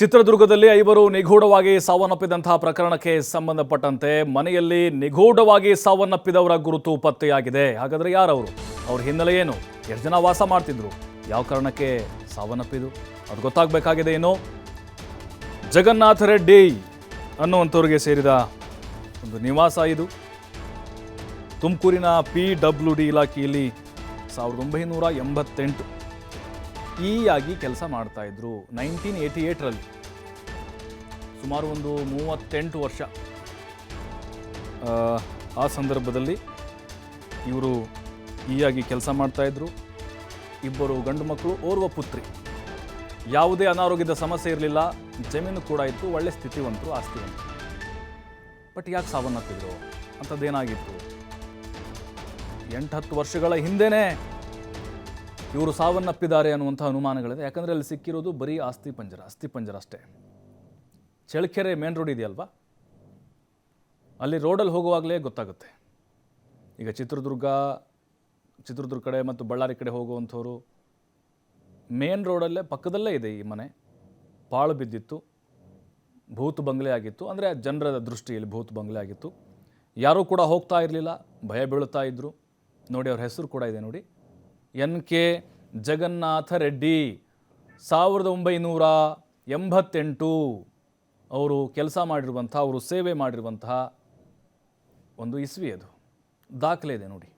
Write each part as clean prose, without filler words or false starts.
ಚಿತ್ರದುರ್ಗದಲ್ಲಿ ಐವರು ನಿಗೂಢವಾಗಿ ಸಾವನ್ನಪ್ಪಿದಂತಹ ಪ್ರಕರಣಕ್ಕೆ ಸಂಬಂಧಪಟ್ಟಂತೆ ಮನೆಯಲ್ಲಿ ನಿಗೂಢವಾಗಿ ಸಾವನ್ನಪ್ಪಿದವರ ಗುರುತು ಪತ್ತೆಯಾಗಿದೆ. ಹಾಗಾದ್ರೆ ಯಾರವರು? ಅವ್ರ ಹಿನ್ನೆಲೆ ಏನು? ಎಷ್ಟು ಜನ ವಾಸ ಮಾಡ್ತಿದ್ರು? ಯಾವ ಕಾರಣಕ್ಕೆ ಸಾವನ್ನಪ್ಪಿದ್ರು? ಅದು ಗೊತ್ತಾಗಬೇಕಾಗಿದೆ. ಏನು ಜಗನ್ನಾಥ ರೆಡ್ಡಿ ಅನ್ನುವಂಥವ್ರಿಗೆ ಸೇರಿದ ಒಂದು ನಿವಾಸ ಇದು. ತುಮಕೂರಿನ PWD ಇಲಾಖೆಯಲ್ಲಿ 1988 ಆಗಿ ಕೆಲಸ ಮಾಡ್ತಾ ಇದ್ರು. 1988ರಲ್ಲಿ ಸುಮಾರು ಒಂದು 38 ವರ್ಷ. ಆ ಸಂದರ್ಭದಲ್ಲಿ ಇವರು ಆಗಿ ಕೆಲಸ ಮಾಡ್ತಾ ಇದ್ರು. ಇಬ್ಬರು ಗಂಡು ಮಕ್ಕಳು, ಓರ್ವ ಪುತ್ರಿ. ಯಾವುದೇ ಅನಾರೋಗ್ಯದ ಸಮಸ್ಯೆ ಇರಲಿಲ್ಲ, ಜಮೀನು ಕೂಡ ಇತ್ತು, ಒಳ್ಳೆ ಸ್ಥಿತಿವಂತರು, ಆಸ್ತಿವಂತರು. ಬಟ್ ಯಾಕೆ ಸಾವನ್ನಪ್ಪಿದ್ರು? ಅಂಥದ್ದೇನಾಗಿತ್ತು? 8-10 ವರ್ಷಗಳ ಹಿಂದೆನೇ ಇವರು ಸಾವನ್ನಪ್ಪಿದ್ದಾರೆ ಅನ್ನುವಂಥ ಅನುಮಾನಗಳಿದೆ. ಯಾಕಂದರೆ ಅಲ್ಲಿ ಸಿಕ್ಕಿರೋದು ಬರೀ ಅಸ್ಥಿ ಪಂಜರ ಅಷ್ಟೇ. ಚಳ್ಳಕೆರೆ ಮೇನ್ ರೋಡ್ ಇದೆಯಲ್ವಾ, ಅಲ್ಲಿ ರೋಡಲ್ಲಿ ಹೋಗುವಾಗಲೇ ಗೊತ್ತಾಗುತ್ತೆ. ಈಗ ಚಿತ್ರದುರ್ಗ ಕಡೆ ಮತ್ತು ಬಳ್ಳಾರಿ ಕಡೆ ಹೋಗುವಂಥವ್ರು ಮೇನ್ ರೋಡಲ್ಲೇ ಪಕ್ಕದಲ್ಲೇ ಇದೆ ಈ ಮನೆ. ಪಾಳು ಬಿದ್ದಿತ್ತು, ಭೂತ್ ಬಂಗ್ಲೆ ಆಗಿತ್ತು. ಅಂದರೆ ಜನರ ದೃಷ್ಟಿಯಲ್ಲಿ ಭೂತ್ ಬಂಗ್ಲೆ ಆಗಿತ್ತು. ಯಾರೂ ಕೂಡ ಹೋಗ್ತಾ ಇರಲಿಲ್ಲ, ಭಯ ಬೀಳುತ್ತಾ ಇದ್ದರು. ನೋಡಿ, ಅವ್ರ ಹೆಸರು ಕೂಡ ಇದೆ ನೋಡಿ, NK ಜಗನ್ನಾಥ ರೆಡ್ಡಿ. 1988 ಅವರು ಕೆಲಸ ಮಾಡಿರುವಂಥ, ಅವರು ಸೇವೆ ಮಾಡಿರುವಂತಹ ಒಂದು ಇಸ್ವಿ. ಅದು ದಾಖಲೆ ಇದೆ ನೋಡಿ.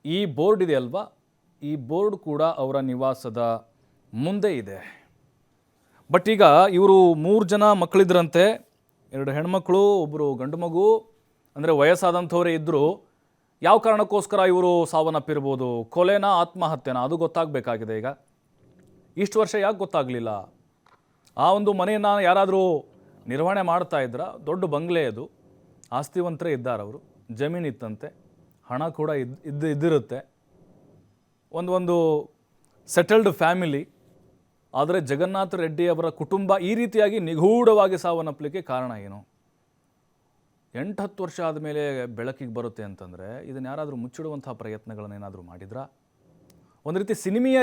ಈ ಬೋರ್ಡ್ ಇದೆ ಅಲ್ವಾ, ಈ ಬೋರ್ಡ್ ಕೂಡ ಅವರ ನಿವಾಸದ ಮುಂದೆ ಇದೆ. ಬಟ್ ಈಗ ಇವರು 3 ಜನ ಮಕ್ಕಳಿದ್ರಂತೆ. 2 ಹೆಣ್ಮಕ್ಳು, ಒಬ್ಬರು ಗಂಡು ಮಗು. ಅಂದರೆ ವಯಸ್ಸಾದಂಥವರೇ ಇದ್ದರು. ಯಾವ ಕಾರಣಕ್ಕೋಸ್ಕರ ಇವರು ಸಾವನ್ನಪ್ಪಿರ್ಬೋದು? ಕೊಲೆನ, ಆತ್ಮಹತ್ಯೆನ? ಅದು ಗೊತ್ತಾಗಬೇಕಾಗಿದೆ. ಈಗ ಇಷ್ಟು ವರ್ಷ ಯಾಕೆ ಗೊತ್ತಾಗಲಿಲ್ಲ? ಆ ಒಂದು ಮನೆಯನ್ನು ಯಾರಾದರೂ ನಿರ್ವಹಣೆ ಮಾಡ್ತಾ ಇದ್ರ? ದೊಡ್ಡ ಬಂಗ್ಲೆ ಅದು, ಆಸ್ತಿವಂತರೇ ಇದ್ದಾರೆ ಅವರು, ಜಮೀನಿತ್ತಂತೆ, ಹಣ ಕೂಡ ಇದ್ದಿರುತ್ತೆ, ಒಂದು ಸೆಟಲ್ಡ್ ಫ್ಯಾಮಿಲಿ. ಆದರೆ ಜಗನ್ನಾಥ ರೆಡ್ಡಿ ಅವರ ಕುಟುಂಬ ಈ ರೀತಿಯಾಗಿ ನಿಗೂಢವಾಗಿ ಸಾವನ್ನಪ್ಪಲಿಕ್ಕೆ ಕಾರಣ ಏನು? 8-10 ವರ್ಷ ಆದಮೇಲೆ ಬೆಳಕಿಗೆ ಬರುತ್ತೆ ಅಂತಂದರೆ ಇದನ್ನು ಯಾರಾದರೂ ಮುಚ್ಚಿಡುವಂಥ ಪ್ರಯತ್ನಗಳನ್ನೇನಾದರೂ ಮಾಡಿದ್ರಾ? ಒಂದು ರೀತಿ ಸಿನಿಮೆಯ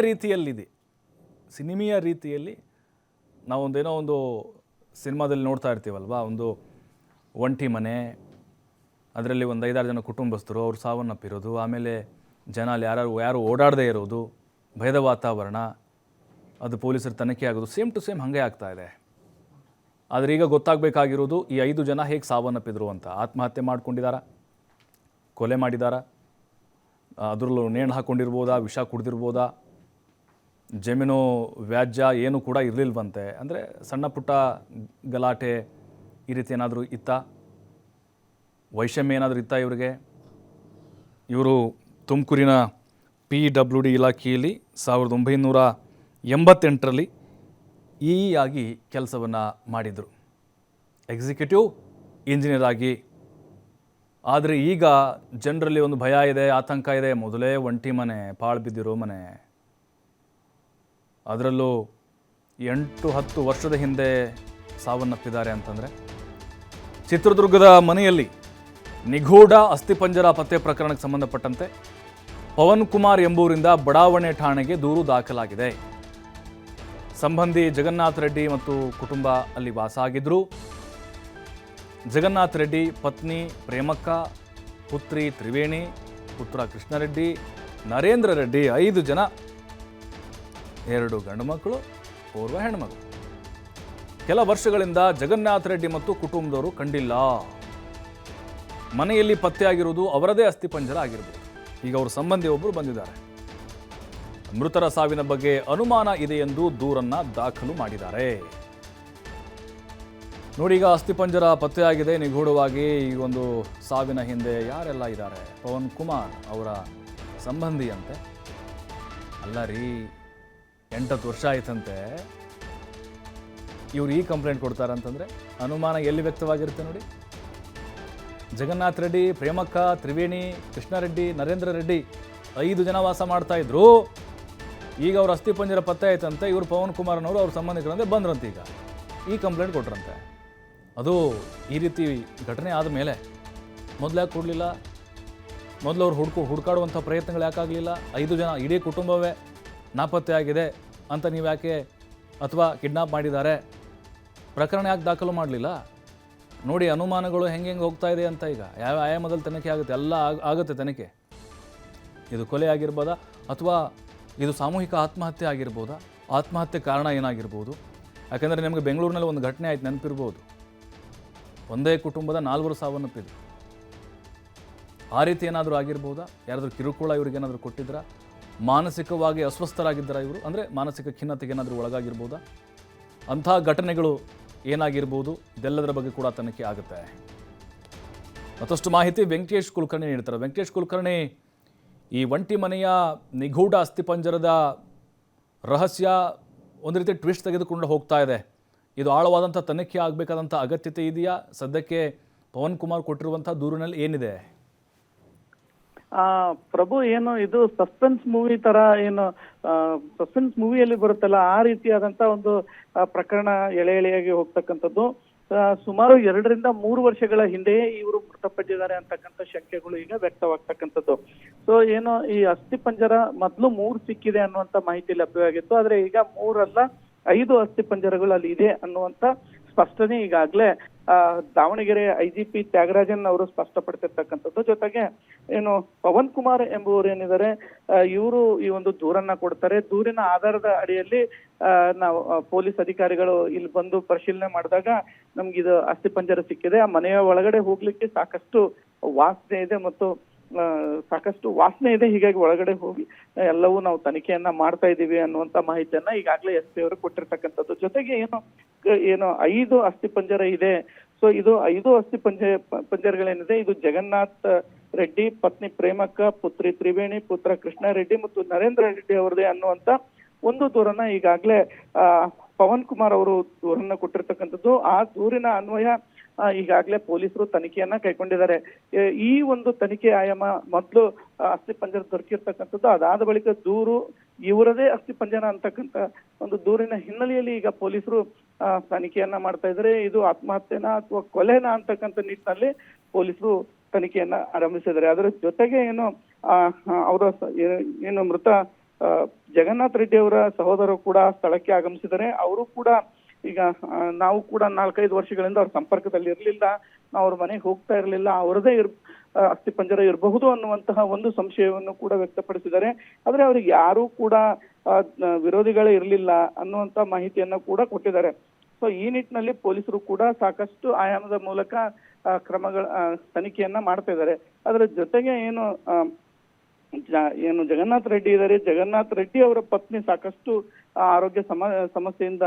ರೀತಿಯಲ್ಲಿ ನಾವೊಂದೇನೋ ಒಂದು ಸಿನಿಮಾದಲ್ಲಿ ನೋಡ್ತಾ ಇರ್ತೀವಲ್ವ, ಒಂದು ಒಂಟಿ ಮನೆ, ಅದರಲ್ಲಿ ಒಂದು 5-6 ಜನ ಕುಟುಂಬಸ್ಥರು, ಅವ್ರು ಸಾವನ್ನಪ್ಪಿರೋದು, ಆಮೇಲೆ ಜನ ಅಲ್ಲಿ ಯಾರು ಓಡಾಡದೇ ಇರೋದು, ಭಯದ ವಾತಾವರಣ, ಅದು ಪೊಲೀಸರ ತನಿಖೆ ಆಗೋದು, ಸೇಮ್ ಟು ಸೇಮ್ ಹಾಗೆ ಆಗ್ತಾ ಇದೆ. ಆದರೆ ಈಗ ಗೊತ್ತಾಗಬೇಕಾಗಿರೋದು ಈ 5 ಜನ ಹೇಗೆ ಸಾವನ್ನಪ್ಪಿದ್ರು ಅಂತ. ಆತ್ಮಹತ್ಯೆ ಮಾಡ್ಕೊಂಡಿದ್ದಾರಾ? ಕೊಲೆ ಮಾಡಿದ್ದಾರಾ? ಅದರಲ್ಲೂ ನೇಣು ಹಾಕ್ಕೊಂಡಿರ್ಬೋದಾ? ವಿಷ ಕುಡ್ದಿರ್ಬೋದಾ? ಜಮೀನು ವ್ಯಾಜ್ಯ ಏನೂ ಕೂಡ ಇರಲಿಲ್ವಂತೆ. ಅಂದರೆ ಸಣ್ಣ ಪುಟ್ಟ ಗಲಾಟೆ ಈ ರೀತಿ ಏನಾದರೂ ಇತ್ತಾ? ವೈಷಮ್ಯ ಏನಾದರೂ ಇತ್ತಾ ಇವರಿಗೆ? ಇವರು ತುಮಕೂರಿನ PWD ಇಲಾಖೆಯಲ್ಲಿ 1988ರಲ್ಲಿ ಆಗಿ ಕೆಲಸವನ್ನು ಮಾಡಿದರು, ಎಕ್ಸಿಕ್ಯೂಟಿವ್ ಇಂಜಿನಿಯರ್ ಆಗಿ. ಆದರೆ ಈಗ ಜನರಲ್ಲಿ ಒಂದು ಭಯ ಇದೆ, ಆತಂಕ ಇದೆ. ಮೊದಲೇ ಒಂಟಿ ಮನೆ, ಪಾಳು ಬಿದ್ದಿರೋ ಮನೆ, ಅದರಲ್ಲೂ 8-10 ವರ್ಷದ ಹಿಂದೆ ಸಾವನ್ನಪ್ಪಿದ್ದಾರೆ ಅಂತಂದರೆ. ಚಿತ್ರದುರ್ಗದ ಮನೆಯಲ್ಲಿ ನಿಗೂಢ ಅಸ್ಥಿಪಂಜರ ಪತ್ತೆ ಪ್ರಕರಣಕ್ಕೆ ಸಂಬಂಧಪಟ್ಟಂತೆ ಪವನ್ ಕುಮಾರ್ ಎಂಬುವರಿಂದ ಬಡಾವಣೆ ಠಾಣೆಗೆ ದೂರು ದಾಖಲಾಗಿದೆ. ಸಂಬಂಧಿ ಜಗನ್ನಾಥ ರೆಡ್ಡಿ ಮತ್ತು ಕುಟುಂಬ ಅಲ್ಲಿ ವಾಸ ಆಗಿದ್ದರು. ಜಗನ್ನಾಥ ರೆಡ್ಡಿ ಪತ್ನಿ ಪ್ರೇಮಕ್ಕ, ಪುತ್ರಿ ತ್ರಿವೇಣಿ, ಪುತ್ರ ಕೃಷ್ಣರೆಡ್ಡಿ, ನರೇಂದ್ರ ರೆಡ್ಡಿ, 5 ಜನ, 2 ಗಂಡು ಮಕ್ಕಳು, ಓರ್ವ ಹೆಣ್ಮಗಳು. ಕೆಲ ವರ್ಷಗಳಿಂದ ಜಗನ್ನಾಥ ರೆಡ್ಡಿ ಮತ್ತು ಕುಟುಂಬದವರು ಕಂಡಿಲ್ಲ. ಮನೆಯಲ್ಲಿ ಪತ್ತೆಯಾಗಿರುವುದು ಅವರದೇ ಅಸ್ಥಿಪಂಜರ ಆಗಿರ್ಬೋದು. ಈಗ ಅವ್ರ ಸಂಬಂಧಿ ಒಬ್ಬರು ಬಂದಿದ್ದಾರೆ. ಮೃತರ ಸಾವಿನ ಬಗ್ಗೆ ಅನುಮಾನ ಇದೆ ಎಂದು ದೂರನ್ನು ದಾಖಲು ಮಾಡಿದ್ದಾರೆ. ನೋಡಿ, ಈಗ ಅಸ್ಥಿಪಂಜರ ಪತ್ತೆಯಾಗಿದೆ ನಿಗೂಢವಾಗಿ. ಈ ಒಂದು ಸಾವಿನ ಹಿಂದೆ ಯಾರೆಲ್ಲ ಇದ್ದಾರೆ? ಪವನ್ ಕುಮಾರ್ ಅವರ ಸಂಬಂಧಿ ಅಂತೆ. ಅಲ್ಲ ರೀ, 8-10 ವರ್ಷ ಆಯ್ತಂತೆ ಇವ್ರು ಈ ಕಂಪ್ಲೇಂಟ್ ಕೊಡ್ತಾರಂತಂದರೆ ಅನುಮಾನ ಎಲ್ಲಿ ವ್ಯಕ್ತವಾಗಿರುತ್ತೆ ನೋಡಿ. ಜಗನ್ನಾಥ ರೆಡ್ಡಿ, ಪ್ರೇಮಕ್ಕ, ತ್ರಿವೇಣಿ, ಕೃಷ್ಣರೆಡ್ಡಿ, ನರೇಂದ್ರ ರೆಡ್ಡಿ 5 ಜನ ವಾಸ ಮಾಡ್ತಾ ಇದ್ರು. ಈಗ ಅವ್ರ ಅಸ್ಥಿಪಂಜರ ಪತ್ತೆ ಆಯ್ತಂತೆ. ಇವರು ಪವನ್ ಕುಮಾರ್ನವರು ಅವ್ರ ಸಂಬಂಧಿಕರಂತೆ ಬಂದ್ರಂತೆ. ಈಗ ಈ ಕಂಪ್ಲೇಂಟ್ ಕೊಟ್ರಂತೆ. ಅದು ಈ ರೀತಿ ಘಟನೆ ಆದಮೇಲೆ ಮೊದಲು ಯಾಕೆ ಕೊಡಲಿಲ್ಲ? ಮೊದಲು ಅವ್ರು ಹುಡುಕಾಡುವಂಥ ಪ್ರಯತ್ನಗಳು ಯಾಕಾಗಲಿಲ್ಲ? 5 ಜನ, ಇಡೀ ಕುಟುಂಬವೇ ನಾಪತ್ತೆ ಆಗಿದೆ ಅಂತ ನೀವು ಯಾಕೆ ಅಥವಾ ಕಿಡ್ನಾಪ್ ಮಾಡಿದ್ದಾರೆ, ಪ್ರಕರಣ ಯಾಕೆ ದಾಖಲು ಮಾಡಲಿಲ್ಲ? ನೋಡಿ ಅನುಮಾನಗಳು ಹೆಂಗೆ ಹೋಗ್ತಾ ಇದೆ ಅಂತ. ಈಗ ಯಾವ ಆಯಾಮದಲ್ಲಿ ತನಿಖೆ ಆಗುತ್ತೆ, ಎಲ್ಲ ಆಗುತ್ತೆ ತನಿಖೆ. ಇದು ಕೊಲೆ ಆಗಿರ್ಬೋದಾ ಅಥವಾ ಇದು ಸಾಮೂಹಿಕ ಆತ್ಮಹತ್ಯೆ ಆಗಿರ್ಬೋದಾ? ಆತ್ಮಹತ್ಯೆ ಕಾರಣ ಏನಾಗಿರ್ಬೋದು? ಯಾಕಂದರೆ ನಿಮಗೆ ಬೆಂಗಳೂರಿನಲ್ಲಿ ಒಂದು ಘಟನೆ ಆಯ್ತು, ನೆನಪಿರ್ಬೋದು. ಒಂದೇ ಕುಟುಂಬದ 4 ಸಾವನ್ನಪ್ಪಿದ್ರು. ಆ ರೀತಿ ಏನಾದರೂ ಆಗಿರ್ಬೋದಾ? ಯಾರಾದರೂ ಕಿರುಕುಳ ಇವ್ರಿಗೇನಾದರೂ ಕೊಟ್ಟಿದ್ರಾ? ಮಾನಸಿಕವಾಗಿ ಅಸ್ವಸ್ಥರಾಗಿದ್ದಾರಾ ಇವರು? ಅಂದರೆ ಮಾನಸಿಕ ಖಿನ್ನತೆಗೆ ಏನಾದರೂ ಒಳಗಾಗಿರ್ಬೋದಾ? ಅಂಥ ಘಟನೆಗಳು ಏನಾಗಿರ್ಬೋದು? ಇದೆಲ್ಲದರ ಬಗ್ಗೆ ಕೂಡ ತನಿಖೆ ಆಗುತ್ತೆ. ಮತ್ತಷ್ಟು ಮಾಹಿತಿ ವೆಂಕಟೇಶ್ ಕುಲಕರ್ಣಿ ನೀಡ್ತಾರೆ. ವೆಂಕಟೇಶ್ ಕುಲಕರ್ಣಿ, ಈ ಒಂಟಿ ಮನೆಯ ನಿಗೂಢ ಅಸ್ಥಿಪಂಜರದ ರಹಸ್ಯ ಒಂದು ರೀತಿ ಟ್ವಿಸ್ಟ್ ತೆಗೆದುಕೊಂಡು ಹೋಗ್ತಾ ಇದೆ. ಇದು ಆಳವಾದಂಥ ತನಿಖೆ ಆಗಬೇಕಾದಂಥ ಅಗತ್ಯತೆ ಇದೆಯಾ? ಸದ್ಯಕ್ಕೆ ಪವನ್ ಕುಮಾರ್ ಕೊಟ್ಟಿರುವಂಥ ದೂರಿನಲ್ಲಿ ಏನಿದೆ? ಪ್ರಭು, ಏನು ಇದು ಸಸ್ಪೆನ್ಸ್ ಮೂವಿ ತರ, ಏನು ಸಸ್ಪೆನ್ಸ್ ಮೂವಿಯಲ್ಲಿ ಬರುತ್ತಲ್ಲ ಆ ರೀತಿಯಾದಂತ ಒಂದು ಪ್ರಕರಣ ಎಳೆ ಎಳೆಯಾಗಿ ಹೋಗ್ತಕ್ಕಂಥದ್ದು. ಸುಮಾರು 2 ರಿಂದ 3 ವರ್ಷಗಳ ಹಿಂದೆಯೇ ಇವರು ಮೃತಪಟ್ಟಿದ್ದಾರೆ ಅಂತಕ್ಕಂಥ ಶಂಕೆಗಳು ಈಗ ವ್ಯಕ್ತವಾಗ್ತಕ್ಕಂಥದ್ದು. ಸೊ ಏನು ಈ ಅಸ್ಥಿ ಪಂಜರ ಮೊದಲು 3 ಸಿಕ್ಕಿದೆ ಅನ್ನುವಂತ ಮಾಹಿತಿ ಲಭ್ಯವಾಗಿತ್ತು. ಆದ್ರೆ ಈಗ 3 ಅಲ್ಲ 5 ಅಸ್ಥಿ ಪಂಜರಗಳು ಅಲ್ಲಿ ಇದೆ ಅನ್ನುವಂತ ಸ್ಪಷ್ಟನೆ ಈಗಾಗಲೇ ದಾವಣಗೆರೆ IGP ತ್ಯಾಗರಾಜನ್ ಅವರು ಸ್ಪಷ್ಟಪಡ್ತಿರ್ತಕ್ಕಂಥದ್ದು. ಜೊತೆಗೆ ಏನು ಪವನ್ ಕುಮಾರ್ ಎಂಬುವರು ಏನಿದ್ದಾರೆ, ಇವರು ಈ ಒಂದು ದೂರನ್ನ ಕೊಡ್ತಾರೆ. ದೂರಿನ ಆಧಾರದ ಅಡಿಯಲ್ಲಿ ನಾವು ಪೊಲೀಸ್ ಅಧಿಕಾರಿಗಳು ಇಲ್ಲಿ ಬಂದು ಪರಿಶೀಲನೆ ಮಾಡಿದಾಗ ನಮ್ಗೆ ಇದು ಅಸ್ಥಿ ಪಂಜರ ಸಿಕ್ಕಿದೆ. ಆ ಮನೆಯ ಒಳಗಡೆ ಹೋಗ್ಲಿಕ್ಕೆ ಸಾಕಷ್ಟು ವಾಸನೆ ಇದೆ ಮತ್ತು ಸಾಕಷ್ಟು ವಾಸನೆ ಇದೆ, ಹೀಗಾಗಿ ಒಳಗಡೆ ಹೋಗಿ ಎಲ್ಲವೂ ನಾವು ತನಿಖೆಯನ್ನ ಮಾಡ್ತಾ ಇದ್ದೀವಿ ಅನ್ನುವಂತ ಮಾಹಿತಿಯನ್ನ ಈಗಾಗಲೇ SP ಅವರು ಕೊಟ್ಟಿರ್ತಕ್ಕಂಥದ್ದು. ಜೊತೆಗೆ ಏನು 5 ಅಸ್ಥಿ ಪಂಜರ ಇದೆ. ಸೊ ಇದು 5 ಅಸ್ಥಿ ಪಂಜರಗಳೇನಿದೆ, ಇದು ಜಗನ್ನಾಥ್ ರೆಡ್ಡಿ, ಪತ್ನಿ ಪ್ರೇಮಕ್ಕ, ಪುತ್ರಿ ತ್ರಿವೇಣಿ, ಪುತ್ರ ಕೃಷ್ಣ ರೆಡ್ಡಿ ಮತ್ತು ನರೇಂದ್ರ ರೆಡ್ಡಿ ಅವರದೇ ಅನ್ನುವಂತ ಒಂದು ದೂರನ್ನ ಈಗಾಗಲೇ ಪವನ್ ಕುಮಾರ್ ಅವರು ದೂರನ್ನ ಕೊಟ್ಟಿರ್ತಕ್ಕಂಥದ್ದು. ಆ ದೂರಿನ ಅನ್ವಯ ಈಗಾಗಲೇ ಪೊಲೀಸರು ತನಿಖೆಯನ್ನ ಕೈಗೊಂಡಿದ್ದಾರೆ. ಈ ಒಂದು ತನಿಖೆ ಆಯಾಮ ಮೊದಲು ಅಸ್ಥಿ ಪಂಜರ ದೊರಕಿರ್ತಕ್ಕಂಥದ್ದು, ಅದಾದ ಬಳಿಕ ದೂರು ಇವರದೇ ಅಸ್ಥಿ ಪಂಜರ ಅಂತಕ್ಕಂಥ ಒಂದು ದೂರಿನ ಹಿನ್ನೆಲೆಯಲ್ಲಿ ಈಗ ಪೊಲೀಸರು ತನಿಖೆಯನ್ನ ಮಾಡ್ತಾ ಇದ್ದಾರೆ. ಇದು ಆತ್ಮಹತ್ಯೆನಾ ಅಥವಾ ಕೊಲೆನಾ ಅಂತಕ್ಕಂಥ ನಿಟ್ಟಿನಲ್ಲಿ ಪೊಲೀಸರು ತನಿಖೆಯನ್ನ ಆರಂಭಿಸಿದ್ದಾರೆ. ಅದರ ಜೊತೆಗೆ ಅವರ ಏನು ಮೃತ ಜಗನ್ನಾಥ್ ರೆಡ್ಡಿ ಅವರ ಸಹೋದರರು ಕೂಡ ಸ್ಥಳಕ್ಕೆ ಆಗಮಿಸಿದ್ದಾರೆ. ಅವರು ಕೂಡ ಈಗ ನಾವು ಕೂಡ 4-5 ವರ್ಷಗಳಿಂದ ಅವ್ರ ಸಂಪರ್ಕದಲ್ಲಿ ಇರಲಿಲ್ಲ, ನಾವು ಅವ್ರ ಮನೆಗೆ ಹೋಗ್ತಾ ಇರಲಿಲ್ಲ, ಅವರದೇ ಅಸ್ಥಿ ಪಂಜರ ಇರಬಹುದು ಅನ್ನುವಂತಹ ಒಂದು ಸಂಶಯವನ್ನು ಕೂಡ ವ್ಯಕ್ತಪಡಿಸಿದ್ದಾರೆ. ಆದ್ರೆ ಅವ್ರಿಗೆ ಯಾರು ಕೂಡ ವಿರೋಧಿಗಳೇ ಇರಲಿಲ್ಲ ಅನ್ನುವಂತ ಮಾಹಿತಿಯನ್ನ ಕೂಡ ಕೊಟ್ಟಿದ್ದಾರೆ. ಸೊ ಈ ನಿಟ್ಟಿನಲ್ಲಿ ಪೊಲೀಸರು ಕೂಡ ಸಾಕಷ್ಟು ಆಯಾಮದ ಮೂಲಕ ತನಿಖೆಯನ್ನ ಮಾಡ್ತಾ ಇದ್ದಾರೆ. ಅದರ ಜೊತೆಗೆ ಏನು ಜಗನ್ನಾಥ್ ರೆಡ್ಡಿ ಇದ್ದಾರೆ, ಜಗನ್ನಾಥ್ ರೆಡ್ಡಿ ಅವರ ಪತ್ನಿ ಸಾಕಷ್ಟು ಆರೋಗ್ಯ ಸಮಸ್ಯೆಯಿಂದ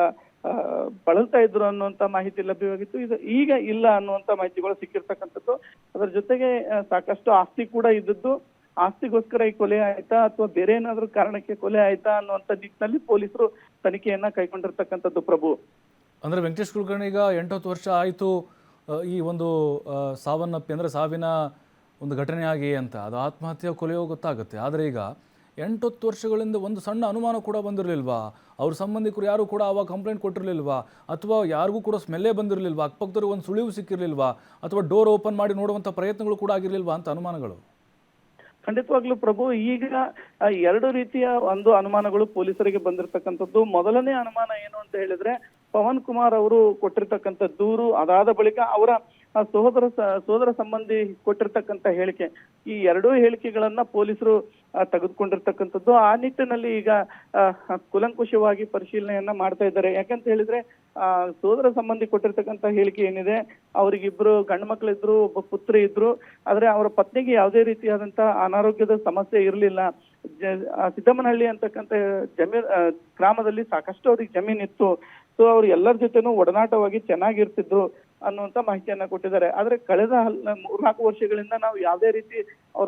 ಬಳಲ್ತಾ ಇದ್ರು ಅನ್ನುವಂತ ಮಾಹಿತಿ ಲಭ್ಯವಾಗಿತ್ತು. ಇದು ಈಗ ಇಲ್ಲ ಅನ್ನುವಂತ ಮಾಹಿತಿಗಳು ಸಿಕ್ಕಿರ್ತಕ್ಕಂಥದ್ದು. ಅದರ ಜೊತೆಗೆ ಸಾಕಷ್ಟು ಆಸ್ತಿ ಕೂಡ ಇದ್ದದ್ದು. ಆಸ್ತಿಗೋಸ್ಕರ ಈ ಕೊಲೆ ಆಯ್ತಾ ಅಥವಾ ಬೇರೆ ಏನಾದ್ರೂ ಕಾರಣಕ್ಕೆ ಕೊಲೆ ಆಯ್ತಾ ಅನ್ನುವಂತ ನಿಟ್ಟಿನಲ್ಲಿ ಪೊಲೀಸರು ತನಿಖೆಯನ್ನ ಕೈಗೊಂಡಿರ್ತಕ್ಕಂಥದ್ದು. ಪ್ರಭು, ಅಂದ್ರೆ ವೆಂಕಟೇಶ್ ಕುಲಕರ್ಣಿ, ಈಗ 8-10 ವರ್ಷ ಆಯಿತು ಈ ಒಂದು ಸಾವನ್ನಪ್ಪಿ, ಅಂದರೆ ಸಾವಿನ ಒಂದು ಘಟನೆ ಆಗಿ ಅಂತ, ಅದು ಆತ್ಮಹತ್ಯೆ ಕೊಲೆಯೋ ಗೊತ್ತಾಗುತ್ತೆ. ಆದರೆ ಈಗ 8-10 ವರ್ಷಗಳಿಂದ ಒಂದು ಸಣ್ಣ ಅನುಮಾನ ಕೂಡ ಬಂದಿರಲಿಲ್ವಾ? ಅವ್ರ ಸಂಬಂಧಿಕರು ಯಾರು ಕೂಡ ಆವಾಗ ಕಂಪ್ಲೇಂಟ್ ಕೊಟ್ಟಿರಲಿಲ್ವಾ? ಅಥವಾ ಯಾರಿಗೂ ಕೂಡ ಸ್ಮೆಲ್ಲೇ ಬಂದಿರಲಿಲ್ವಾ? ಅಕ್ಕಪಕ್ಕದವ್ರಿಗೆ ಒಂದು ಸುಳಿವು ಸಿಕ್ಕಿರಲಿಲ್ವಾ? ಅಥವಾ ಡೋರ್ ಓಪನ್ ಮಾಡಿ ನೋಡುವಂಥ ಪ್ರಯತ್ನಗಳು ಕೂಡ ಆಗಿರಲಿಲ್ವಾ ಅಂತ ಅನುಮಾನಗಳು? ಖಂಡಿತವಾಗ್ಲೂ ಪ್ರಭು, ಈಗ 2 ರೀತಿಯ ಒಂದು ಅನುಮಾನಗಳು ಪೊಲೀಸರಿಗೆ ಬಂದಿರತಕ್ಕಂಥದ್ದು. ಮೊದಲನೇ ಅನುಮಾನ ಏನು ಅಂತ ಹೇಳಿದ್ರೆ, ಪವನ್ ಕುಮಾರ್ ಅವರು ಕೊಟ್ಟಿರ್ತಕ್ಕಂಥ ದೂರು, ಅದಾದ ಬಳಿಕ ಅವರ ಸೋದರ ಸಂಬಂಧಿ ಕೊಟ್ಟಿರ್ತಕ್ಕಂಥ ಹೇಳಿಕೆ, ಈ 2 ಹೇಳಿಕೆಗಳನ್ನ ಪೊಲೀಸರು ತೆಗೆದುಕೊಂಡಿರ್ತಕ್ಕಂಥದ್ದು. ಆ ನಿಟ್ಟಿನಲ್ಲಿ ಈಗ ಕುಲಂಕುಷವಾಗಿ ಪರಿಶೀಲನೆಯನ್ನ ಮಾಡ್ತಾ ಇದ್ದಾರೆ. ಯಾಕಂತ ಹೇಳಿದ್ರೆ ಸೋದರ ಸಂಬಂಧಿ ಕೊಟ್ಟಿರ್ತಕ್ಕಂಥ ಹೇಳಿಕೆ ಏನಿದೆ, ಅವ್ರಿಗಿಬ್ರು ಗಂಡು ಮಕ್ಕಳಿದ್ರು, ಒಬ್ಬ ಪುತ್ರಿ ಇದ್ರು. ಆದ್ರೆ ಅವರ ಪತ್ನಿಗೆ ಯಾವುದೇ ರೀತಿಯಾದಂತ ಅನಾರೋಗ್ಯದ ಸಮಸ್ಯೆ ಇರಲಿಲ್ಲ. ಸಿದ್ದಮ್ಮನಹಳ್ಳಿ ಅಂತಕ್ಕಂಥ ಗ್ರಾಮದಲ್ಲಿ ಸಾಕಷ್ಟು ಅವ್ರಿಗೆ ಜಮೀನಿತ್ತು. ಸೊ ಅವ್ರು ಎಲ್ಲರ ಜೊತೆನೂ ಒಡನಾಟವಾಗಿ ಚೆನ್ನಾಗಿರ್ತಿದ್ರು ಅನ್ನುವಂತ ಮಾಹಿತಿಯನ್ನ ಕೊಟ್ಟಿದ್ದಾರೆ. ಆದ್ರೆ ಕಳೆದ 3-4 ವರ್ಷಗಳಿಂದ ನಾವು ಯಾವುದೇ ರೀತಿ ಅವ್ರ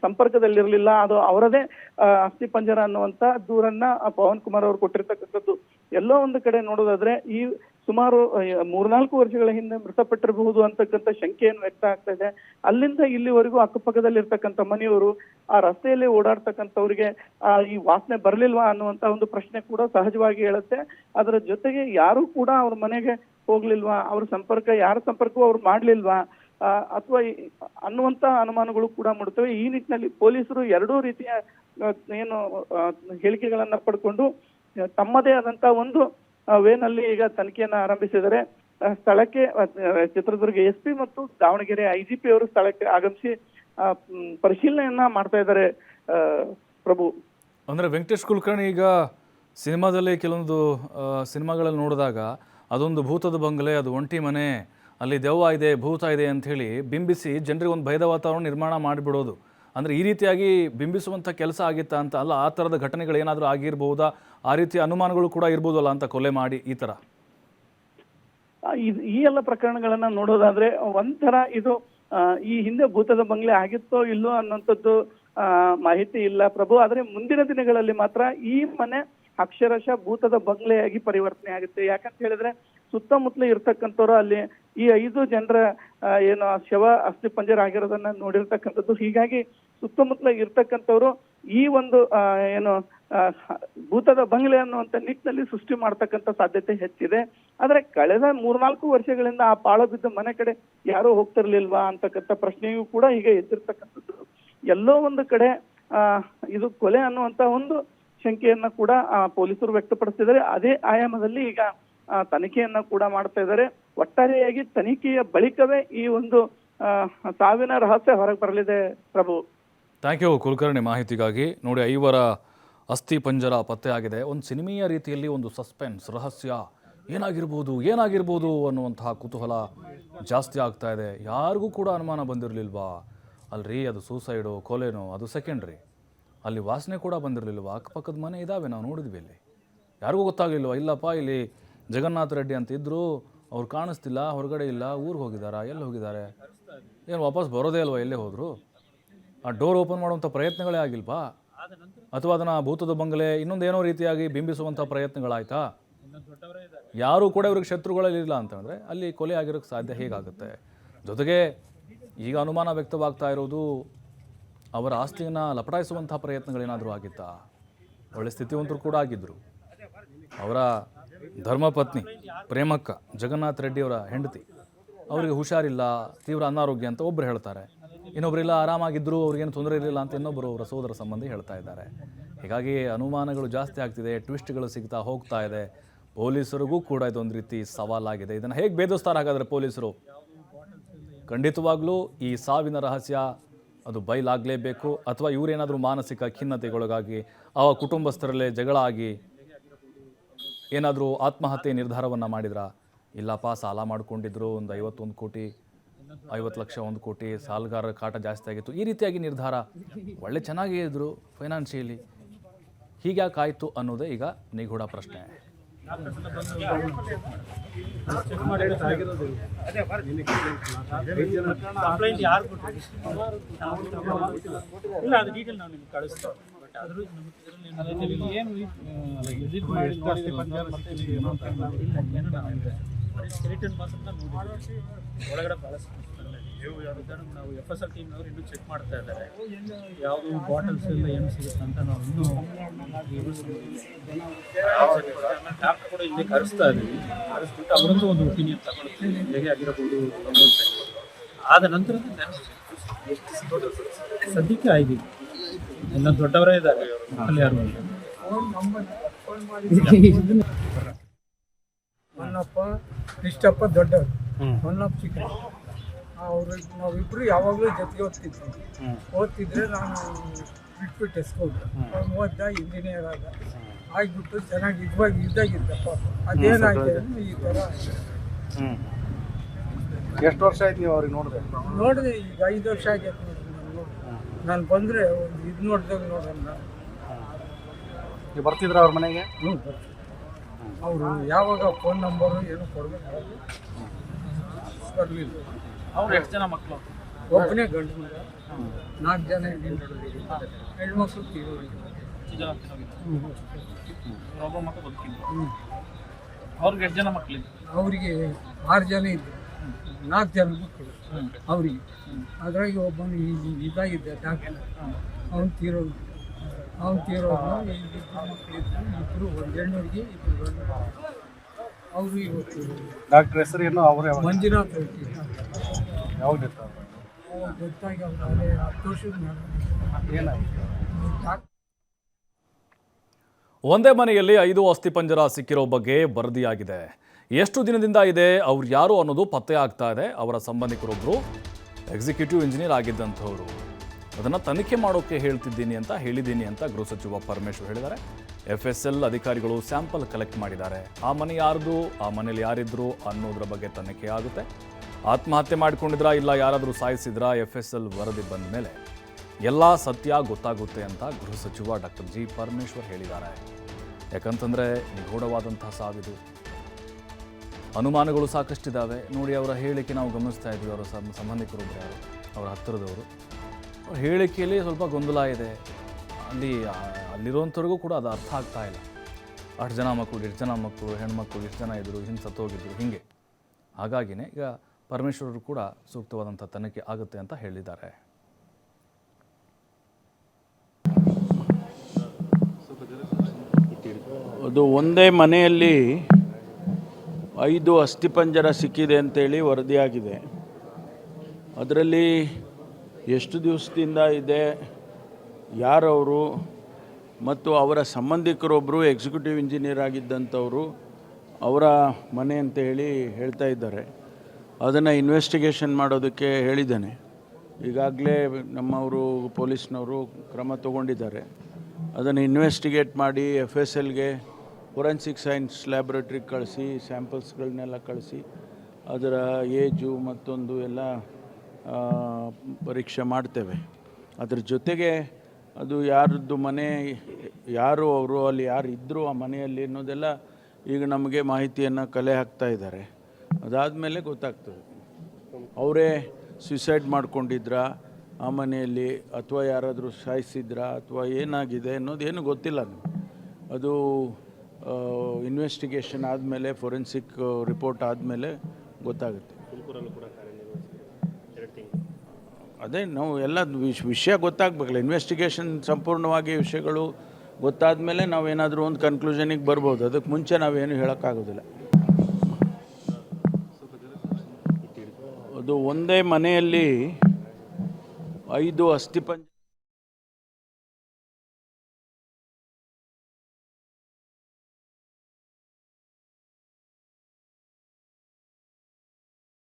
ಸಂಪರ್ಕದಲ್ಲಿರ್ಲಿಲ್ಲ. ಅದು ಅವರದೇ ಅಸ್ಥಿ ಪಂಜರ ಅನ್ನುವಂತ ದೂರನ್ನ ಪವನ್ ಕುಮಾರ್ ಅವರು ಕೊಟ್ಟಿರ್ತಕ್ಕಂಥದ್ದು. ಎಲ್ಲೋ ಒಂದು ಕಡೆ ನೋಡೋದಾದ್ರೆ ಈ ಸುಮಾರು 3-4 ವರ್ಷಗಳ ಹಿಂದೆ ಮೃತಪಟ್ಟಿರಬಹುದು ಅಂತಕ್ಕಂಥ ಶಂಕೆಯನ್ನು ವ್ಯಕ್ತ ಆಗ್ತಾ ಇದೆ. ಅಲ್ಲಿಂದ ಇಲ್ಲಿವರೆಗೂ ಅಕ್ಕಪಕ್ಕದಲ್ಲಿ ಇರ್ತಕ್ಕಂಥ ಮನೆಯವರು, ಆ ರಸ್ತೆಯಲ್ಲಿ ಓಡಾಡ್ತಕ್ಕಂಥವ್ರಿಗೆ ಈ ವಾಸನೆ ಬರ್ಲಿಲ್ವಾ ಅನ್ನುವಂತ ಒಂದು ಪ್ರಶ್ನೆ ಕೂಡ ಸಹಜವಾಗಿ ಹೇಳುತ್ತೆ. ಅದರ ಜೊತೆಗೆ ಯಾರು ಕೂಡ ಅವ್ರ ಮನೆಗೆ ಹೋಗ್ಲಿಲ್ವಾ, ಅವ್ರ ಯಾರ ಸಂಪರ್ಕವೂ ಅವ್ರು ಮಾಡ್ಲಿಲ್ವಾ ಅಥವಾ ಅನ್ನುವಂತ ಅನುಮಾನಗಳು ಕೂಡ ಮೂಡುತ್ತವೆ. ಈ ನಿಟ್ಟಿನಲ್ಲಿ ಪೊಲೀಸರು 2 ರೀತಿಯ ಹೇಳಿಕೆಗಳನ್ನ ಪಡ್ಕೊಂಡು ತಮ್ಮದೇ ಆದಂತ ಒಂದು ವೇನಲ್ಲಿ ಈಗ ತನಿಖೆಯನ್ನ ಆರಂಭಿಸಿದರೆ ಸ್ಥಳಕ್ಕೆ ಚಿತ್ರದುರ್ಗ SP ಮತ್ತು ದಾವಣಗೆರೆ IGP ಅವರು ಸ್ಥಳಕ್ಕೆ ಆಗಮಿಸಿ ಪರಿಶೀಲನೆಯನ್ನ ಮಾಡ್ತಾ ಇದ್ದಾರೆ ಪ್ರಭು. ಅಂದರೆ ವೆಂಕಟೇಶ್ ಕುಲಕರ್ಣಿ ಈಗ ಸಿನಿಮಾದಲ್ಲಿ ಕೆಲವೊಂದು ಸಿನಿಮಾಗಳಲ್ಲಿ ನೋಡಿದಾಗ ಅದೊಂದು ಭೂತದ ಬಂಗಲೆ, ಅದು ಒಂಟಿ ಮನೆ, ಅಲ್ಲಿ ದೆವ್ವ ಇದೆ, ಭೂತ ಇದೆ ಅಂಥೇಳಿ ಬಿಂಬಿಸಿ ಜನರಿಗೆ ಒಂದು ಭಯದ ವಾತಾವರಣ ನಿರ್ಮಾಣ ಮಾಡಿಬಿಡೋದು. ಅಂದರೆ ಈ ರೀತಿಯಾಗಿ ಬಿಂಬಿಸುವಂಥ ಕೆಲಸ ಆಗಿತ್ತಾ ಅಂತ ಅಲ್ಲ, ಆ ಥರದ ಘಟನೆಗಳು ಏನಾದರೂ ಆಗಿರ್ಬೋದಾ, ಆ ರೀತಿಯ ಅನುಮಾನಗಳು ಕೂಡ ಇರ್ಬೋದಲ್ಲ ಅಂತ ಕೊಲೆ ಮಾಡಿ ಈ ಥರ ಈ ಎಲ್ಲ ಪ್ರಕರಣಗಳನ್ನ ನೋಡೋದಾದ್ರೆ ಒಂಥರ ಇದು ಈ ಹಿಂದೆ ಭೂತದ ಬಂಗ್ಲೆ ಆಗಿತ್ತೋ ಇಲ್ಲೋ ಅನ್ನೋಂಥದ್ದು ಮಾಹಿತಿ ಇಲ್ಲ ಪ್ರಭು. ಆದ್ರೆ ಮುಂದಿನ ದಿನಗಳಲ್ಲಿ ಮಾತ್ರ ಈ ಮನೆ ಅಕ್ಷರಶಃ ಭೂತದ ಬಂಗ್ಲೆಯಾಗಿ ಪರಿವರ್ತನೆ ಆಗುತ್ತೆ. ಯಾಕಂತ ಹೇಳಿದ್ರೆ ಸುತ್ತಮುತ್ತಲು ಇರ್ತಕ್ಕಂಥವ್ರು ಅಲ್ಲಿ ಈ 5 ಜನರ ಏನು ಶವ ಅಸ್ಥಿ ಪಂಜರ ಆಗಿರೋದನ್ನ ನೋಡಿರ್ತಕ್ಕಂಥದ್ದು. ಹೀಗಾಗಿ ಸುತ್ತಮುತ್ತಲ ಇರ್ತಕ್ಕಂಥವ್ರು ಈ ಒಂದು ಏನು ಭೂತದ ಬಂಗ್ಲೆ ಅನ್ನುವಂಥ ನಿಟ್ಟಿನಲ್ಲಿ ಸೃಷ್ಟಿ ಮಾಡ್ತಕ್ಕಂಥ ಸಾಧ್ಯತೆ ಹೆಚ್ಚಿದೆ. ಆದ್ರೆ ಕಳೆದ 3-4 ವರ್ಷಗಳಿಂದ ಆ ಪಾಳು ಬಿದ್ದ ಮನೆ ಕಡೆ ಯಾರು ಹೋಗ್ತಿರ್ಲಿಲ್ವಾ ಅಂತಕ್ಕಂಥ ಪ್ರಶ್ನೆಯೂ ಕೂಡ ಈಗ ಎದ್ದಿರ್ತಕ್ಕಂಥದ್ದು. ಎಲ್ಲೋ ಒಂದು ಕಡೆ ಇದು ಕೊಲೆ ಅನ್ನುವಂತ ಒಂದು ಶಂಕೆಯನ್ನ ಕೂಡ ಪೊಲೀಸರು ವ್ಯಕ್ತಪಡಿಸಿದ್ದಾರೆ. ಅದೇ ಆಯಾಮದಲ್ಲಿ ಈಗ ತನಿಖೆಯನ್ನ ಕೂಡ ಮಾಡ್ತಾ ಇದ್ದಾರೆ. ಒಟ್ಟಾರೆಯಾಗಿ ತನಿಖೆಯ ಬಳಿಕವೇ ಈ ಒಂದು ಸಾವಿನ ರಹಸ್ಯ ಹೊರಗೆ ಬರಲಿದೆ ಪ್ರಭು. ಥ್ಯಾಂಕ್ ಯು ಕುಲಕರ್ಣಿ ಮಾಹಿತಿಗಾಗಿ. ನೋಡಿ, 5 ಅಸ್ಥಿ ಪಂಜರ ಪತ್ತೆ ಆಗಿದೆ. ಒಂದು ಸಿನಿಮೀಯ ರೀತಿಯಲ್ಲಿ ಒಂದು ಸಸ್ಪೆನ್ಸ್, ರಹಸ್ಯ ಏನಾಗಿರ್ಬೋದು ಅನ್ನುವಂತಹ ಕುತೂಹಲ ಜಾಸ್ತಿ ಆಗ್ತಾ ಇದೆ. ಯಾರಿಗೂ ಕೂಡ ಅನುಮಾನ ಬಂದಿರಲಿಲ್ವಾ ಅಲ್ರಿ, ಅದು ಸೂಸೈಡೋ ಕೊಲೆನೋ ಅದು ಸೆಕೆಂಡ್ರಿ, ಅಲ್ಲಿ ವಾಸನೆ ಕೂಡ ಬಂದಿರಲಿಲ್ವಾ, ಅಕ್ಕಪಕ್ಕದ ಮನೆ ಇದ್ದಾವೆ, ನಾವು ನೋಡಿದ್ವಿ, ಇಲ್ಲಿ ಯಾರಿಗೂ ಗೊತ್ತಾಗಲಿಲ್ವಾ, ಇಲ್ಲಪ್ಪ ಇಲ್ಲಿ ಜಗನ್ನಾಥ ರೆಡ್ಡಿ ಅಂತ ಇದ್ದರು, ಅವ್ರು ಕಾಣಿಸ್ತಿಲ್ಲ, ಹೊರಗಡೆ ಇಲ್ಲ, ಊರಿಗೆ ಹೋಗಿದ್ದಾರಾ, ಎಲ್ಲಿ ಹೋಗಿದ್ದಾರೆ, ಏನು ವಾಪಸ್ ಬರೋದೇ ಅಲ್ವಾ, ಎಲ್ಲೇ ಹೋದರು, ಆ ಡೋರ್ ಓಪನ್ ಮಾಡುವಂಥ ಪ್ರಯತ್ನಗಳೇ ಆಗಿಲ್ವಾ, ಅಥವಾ ಅದನ್ನು ಭೂತದ ಬಂಗಲೆ ಇನ್ನೊಂದೇನೋ ರೀತಿಯಾಗಿ ಬಿಂಬಿಸುವಂಥ ಪ್ರಯತ್ನಗಳಾಯ್ತಾ? ಯಾರೂ ಕೂಡ ಇವ್ರಿಗೆ ಶತ್ರುಗಳಲ್ಲಿಲ್ಲ ಅಂತಂದರೆ ಅಲ್ಲಿ ಕೊಲೆ ಆಗಿರೋಕ್ಕೆ ಸಾಧ್ಯ ಹೇಗಾಗುತ್ತೆ? ಜೊತೆಗೆ ಈಗ ಅನುಮಾನ ವ್ಯಕ್ತವಾಗ್ತಾ ಇರೋದು ಅವರ ಆಸ್ತಿಯನ್ನು ಲಪಟಾಯಿಸುವಂಥ ಪ್ರಯತ್ನಗಳೇನಾದರೂ ಆಗಿತ್ತಾ? ಒಳ್ಳೆ ಸ್ಥಿತಿವಂತರು ಕೂಡ ಆಗಿದ್ದರು. ಅವರ ಧರ್ಮಪತ್ನಿ ಪ್ರೇಮಕ್ಕ, ಜಗನ್ನಾಥ ರೆಡ್ಡಿಯವರ ಹೆಂಡತಿ, ಅವರಿಗೆ ಹುಷಾರಿಲ್ಲ, ತೀವ್ರ ಅನಾರೋಗ್ಯ ಅಂತ ಒಬ್ಬರು ಹೇಳ್ತಾರೆ, ಇನ್ನೊಬ್ಬರೆಲ್ಲ ಆರಾಮಾಗಿದ್ದರು, ಅವ್ರಿಗೇನು ತೊಂದರೆ ಇರಲಿಲ್ಲ ಅಂತ ಇನ್ನೊಬ್ಬರು ಅವರ ಸೋದರ ಸಂಬಂಧಿ ಹೇಳ್ತಾ ಇದ್ದಾರೆ. ಹೀಗಾಗಿ ಅನುಮಾನಗಳು ಜಾಸ್ತಿ ಆಗ್ತಿದೆ, ಟ್ವಿಸ್ಟ್ಗಳು ಸಿಗ್ತಾ ಹೋಗ್ತಾ ಇದೆ. ಪೊಲೀಸರಿಗೂ ಕೂಡ ಇದೊಂದು ರೀತಿ ಸವಾಲಾಗಿದೆ. ಇದನ್ನು ಹೇಗೆ ಭೇದಿಸ್ತಾರೆ ಹಾಗಾದರೆ ಪೊಲೀಸರು? ಖಂಡಿತವಾಗ್ಲೂ ಈ ಸಾವಿನ ರಹಸ್ಯ ಅದು ಬಯಲಾಗಲೇಬೇಕು. ಅಥವಾ ಇವರೇನಾದರೂ ಮಾನಸಿಕ ಖಿನ್ನತೆಗೊಳಗಾಗಿ ಆ ಕುಟುಂಬಸ್ಥರಲ್ಲೇ ಜಗಳ ಆಗಿ ಏನಾದರೂ ಆತ್ಮಹತ್ಯೆ ನಿರ್ಧಾರವನ್ನು ಮಾಡಿದ್ರಾ? ಇಲ್ಲಪ್ಪ, ಸಾಲ ಮಾಡ್ಕೊಂಡಿದ್ರು, ಒಂದು 51 ಕೋಟಿ 50 ಲಕ್ಷ 1 ಕೋಟಿ, ಸಾಲಗಾರರ ಕಾಟ ಜಾಸ್ತಿ ಆಗಿತ್ತು, ಈ ರೀತಿಯಾಗಿ ನಿರ್ಧಾರ, ಒಳ್ಳೆ ಚೆನ್ನಾಗೇ ಇದ್ದರು ಫೈನಾನ್ಷಿಯಲಿ, ಹೀಗ್ಯಾಕಾಯಿತು ಅನ್ನೋದೇ ಈಗ ನಿಗೂಢ ಪ್ರಶ್ನೆ. ಇಲ್ಲ, ಅದು ಡೀಟೇಲ್ ನಾವು ನಿಮ್ಗೆ ಕಳಿಸ್ತೀವಿ. ಬಟ್ ಆದರೂ ಸ್ಕೆಲಿಟನ್ ಮಾತ್ರ ನೋಡಿ ಒಳಗಡೆ ಭಾಳ ನಾವು FSL ಟೀಮ್ನವರು ಇನ್ನೂ ಚೆಕ್ ಮಾಡ್ತಾ ಇದ್ದಾರೆ. ಯಾವುದು ಬಾಟಲ್ಸ್ ಎಲ್ಲ ಏನು ಸಿಗುತ್ತೆ ಅಂತ ನಾವು ಇನ್ನೂ ಡಾಕ್ಟರ್ ಕೂಡ ಇಲ್ಲಿ ಕರೆಸ್ತಾ ಇದ್ದೀವಿ. ಕರೆಸ್ಬಿಟ್ಟು ಅವರದ್ದು ಒಂದು ಒಪಿನಿಯನ್ ತಗೊಳ್ತೀವಿ, ಹೇಗೆ ಆಗಿರಬಹುದು ಅಂತ. ಆದ ನಂತರ ಸದ್ಯಕ್ಕೆ 5 ಎಲ್ಲ ದೊಡ್ಡವರೇ ಇದ್ದಾರೆ, ಅಲ್ಲಿ ಯಾರು ಇಲ್ಲ. ಹೊನ್ನಪ್ಪ ಇಷ್ಟಪ್ಪ ದೊಡ್ಡವರು, ಹೊನ್ನಪ್ಪ ಚಿಕ್ಕ. ಅವ್ರಿಗೆ ನಾವಿಬ್ಬರು ಯಾವಾಗಲೂ ಜೊತೆಗೆ ಓದ್ತಿದ್ರೆ ನಾನು ಬಿಟ್ಬಿಟ್ಟು ಎಸ್ಕೊಂಡು ಓದ್ದ, ಇಂಜಿನಿಯರ್ ಆಗಿಬಿಟ್ಟು ಚೆನ್ನಾಗಿ ಇದ್ದಾಗಿದ್ದಪ್ಪ. ಅದೇನಾಗಿದೆ ಈ ಥರ. ಎಷ್ಟು ವರ್ಷ ಆಯ್ತು ನೀವು ಅವ್ರಿಗೆ ನೋಡಿದೆ? ಈಗ 5 ವರ್ಷ ಆಗೈತೆ ನೋಡಿ. ನಾನು ಬಂದರೆ ಒಂದು ಇದು ನೋಡಿದಾಗ ನೋಡೋಣ. ನೀವು ಬರ್ತಿದ್ರ ಅವ್ರ ಮನೆಗೆ? ಅವರು ಯಾವಾಗ ಫೋನ್ ನಂಬರು ಏನೋ ಕೊಡಬೇಕು, ಬರಲಿಲ್ಲ. ಅವ್ರು ಎಷ್ಟು ಜನ ಮಕ್ಕಳು? ಒಬ್ಬನೇ ಗಂಡು ಮಗ, 4 ಜನ ಹೆಣ್ಮಕ್ಳು ತೀರೋರಿಗೆ. ಒಬ್ಬ ಮಕ್ಕಳು ಬದುಕಿಲ್ಲ. ಅವ್ರಿಗೆ ಎಷ್ಟು ಜನ ಮಕ್ಕಳಿಲ್ಲ? ಅವರಿಗೆ 6 ಜನ ಇದ್ದರು, 4 ಜನ ಮಕ್ಕಳು ಅವರಿಗೆ. ಅದ್ರಾಗೆ ಒಬ್ಬನು ಇದಾಗಿದ್ದ ಡಾಕ್ಟರ್, ಅವನು ತೀರೋದು. ಇಬ್ಬರು, ಒಂದು ಹೆಣ್ಣುರಿಗೆ, ಇಬ್ಬರು ಗಂಡು. ಅವರು ಇವತ್ತು ಡಾಕ್ಟರ್ ಹೆಸರು ಏನು? ಅವರೇ ಮಂಜುನಾಥ್ ಯಾವಾಗ ಇರ್ತಾರೆ? ಗೊತ್ತಾಗಿ ಅವ್ರು 10 ವರ್ಷದ ಮೇಲೆ ಏನಾಯ್ತು? ಒಂದೇ ಮನೆಯಲ್ಲಿ 5 ಅಸ್ಥಿಪಂಜರ ಸಿಕ್ಕಿರೋ ಬಗ್ಗೆ ವರದಿಯಾಗಿದೆ. ಎಷ್ಟು ದಿನದಿಂದ ಇದೆ, ಅವ್ರು ಯಾರು ಅನ್ನೋದು ಪತ್ತೆ ಆಗ್ತಾ ಇದೆ. ಅವರ ಸಂಬಂಧಿಕರೊಬ್ಬರು ಎಕ್ಸಿಕ್ಯೂಟಿವ್ ಇಂಜಿನಿಯರ್ ಆಗಿದ್ದಂಥವ್ರು. ಅದನ್ನು ತನಿಖೆ ಮಾಡೋಕ್ಕೆ ಹೇಳಿದ್ದೀನಿ ಅಂತ ಗೃಹ ಸಚಿವ ಪರಮೇಶ್ವರ್ ಹೇಳಿದ್ದಾರೆ. FSL ಅಧಿಕಾರಿಗಳು ಸ್ಯಾಂಪಲ್ ಕಲೆಕ್ಟ್ ಮಾಡಿದ್ದಾರೆ. ಆ ಮನೆ ಯಾರ್ದು, ಆ ಮನೇಲಿ ಯಾರಿದ್ರು ಅನ್ನೋದ್ರ ಬಗ್ಗೆ ತನಿಖೆ ಆಗುತ್ತೆ. ಆತ್ಮಹತ್ಯೆ ಮಾಡಿಕೊಂಡಿದ್ರಾ ಇಲ್ಲ ಯಾರಾದರೂ ಸಾಯಿಸಿದ್ರಾ, FSL ವರದಿ ಬಂದ ಮೇಲೆ ಎಲ್ಲ ಸತ್ಯ ಗೊತ್ತಾಗುತ್ತೆ ಅಂತ ಗೃಹ ಸಚಿವ ಡಾಕ್ಟರ್ ಜಿ ಪರಮೇಶ್ವರ್ ಹೇಳಿದ್ದಾರೆ. ಯಾಕಂತಂದರೆ ನಿಗೂಢವಾದಂತಹ ಸಾವಿದು, ಅನುಮಾನಗಳು ಸಾಕಷ್ಟಿದ್ದಾವೆ. ನೋಡಿ, ಅವರ ಹೇಳಿಕೆ ನಾವು ಗಮನಿಸ್ತಾ ಇದ್ವಿ. ಅವರ ಸಂಬಂಧಿಕರೊಬ್ಬರು ಯಾರು, ಅವರ ಹತ್ತಿರದವರು, ಅವ್ರ ಹೇಳಿಕೆಯಲ್ಲಿ ಸ್ವಲ್ಪ ಗೊಂದಲ ಇದೆ. ಅಲ್ಲಿರುವಂಥವ್ರಿಗೂ ಕೂಡ ಅದು ಅರ್ಥ ಆಗ್ತಾ ಇಲ್ಲ. ಅಷ್ಟು ಜನ ಮಕ್ಕಳು, ಹೆಣ್ಮಕ್ಳು ಎಷ್ಟು ಜನ ಇದ್ದರು, ಹಿಂಗೆ ಸತ್ತೋಗಿದ್ರು, ಹೀಗೆ. ಹಾಗಾಗಿನೇ ಈಗ ಪರಮೇಶ್ವರರು ಕೂಡ ಸೂಕ್ತವಾದಂಥ ತನಿಖೆ ಆಗುತ್ತೆ ಅಂತ ಹೇಳಿದ್ದಾರೆ. ಅದು ಒಂದೇ ಮನೆಯಲ್ಲಿ 5 ಅಸ್ಥಿಪಂಜರ ಸಿಕ್ಕಿದೆ ಅಂತೇಳಿ ವರದಿಯಾಗಿದೆ. ಅದರಲ್ಲಿ ಎಷ್ಟು ದಿವಸದಿಂದ ಇದೆ, ಯಾರವರು ಮತ್ತು ಅವರ ಸಂಬಂಧಿಕರೊಬ್ಬರು ಎಕ್ಸಿಕ್ಯೂಟಿವ್ ಇಂಜಿನಿಯರ್ ಆಗಿದ್ದಂಥವರು ಅವರ ಮನೆ ಅಂತ ಹೇಳ್ತಾ ಇದ್ದಾರೆ. ಅದನ್ನು ಇನ್ವೆಸ್ಟಿಗೇಷನ್ ಮಾಡೋದಕ್ಕೆ ಹೇಳಿದ್ದೇನೆ. ಈಗಾಗಲೇ ನಮ್ಮವರು ಪೊಲೀಸ್ನವರು ಕ್ರಮ ತಗೊಂಡಿದ್ದಾರೆ. ಅದನ್ನು ಇನ್ವೆಸ್ಟಿಗೇಟ್ ಮಾಡಿ FSLಗೆ ಫೊರೆನ್ಸಿಕ್ ಸೈನ್ಸ್ ಲ್ಯಾಬೊರೇಟ್ರಿಗೆ ಕಳಿಸಿ ಸ್ಯಾಂಪಲ್ಸ್ಗಳನ್ನೆಲ್ಲ ಕಳಿಸಿ ಅದರ ಏಜು ಮತ್ತೊಂದು ಎಲ್ಲ ಪರೀಕ್ಷೆ ಮಾಡ್ತೇವೆ. ಅದ್ರ ಜೊತೆಗೆ ಅದು ಯಾರದ್ದು ಮನೆ, ಯಾರು ಅವರು, ಅಲ್ಲಿ ಯಾರು ಇದ್ದರು ಆ ಮನೆಯಲ್ಲಿ ಅನ್ನೋದೆಲ್ಲ ಈಗ ನಮಗೆ ಮಾಹಿತಿಯನ್ನು ಕಲೆ ಹಾಕ್ತಾ ಇದ್ದಾರೆ. ಅದಾದಮೇಲೆ ಗೊತ್ತಾಗ್ತದೆ ಅವರೇ ಸುಸೈಡ್ ಮಾಡ್ಕೊಂಡಿದ್ರಾ ಆ ಮನೆಯಲ್ಲಿ, ಅಥವಾ ಯಾರಾದರೂ ಸಾಯಿಸಿದ್ರಾ, ಅಥವಾ ಏನಾಗಿದೆ ಅನ್ನೋದೇನು ಗೊತ್ತಿಲ್ಲ ನಮಗೆ. ಅದು ಇನ್ವೆಸ್ಟಿಗೇಷನ್ ಆದಮೇಲೆ, ಫೊರೆನ್ಸಿಕ್ ರಿಪೋರ್ಟ್ ಆದಮೇಲೆ ಗೊತ್ತಾಗುತ್ತೆ. ಅದೇ ನಾವು ಎಲ್ಲ ವಿಷಯ ಗೊತ್ತಾಗಬೇಕಲ್ಲ. ಇನ್ವೆಸ್ಟಿಗೇಷನ್ ಸಂಪೂರ್ಣವಾಗಿ ವಿಷಯಗಳು ಗೊತ್ತಾದ ಮೇಲೆ ನಾವೇನಾದರೂ ಒಂದು ಕನ್ಕ್ಲೂಷನಿಗೆ ಬರ್ಬೋದು. ಅದಕ್ಕೆ ಮುಂಚೆ ನಾವೇನು ಹೇಳೋಕ್ಕಾಗೋದಿಲ್ಲ. ಅದು ಒಂದೇ ಮನೆಯಲ್ಲಿ 5 ಅಸ್ಥಿಪಂಜರ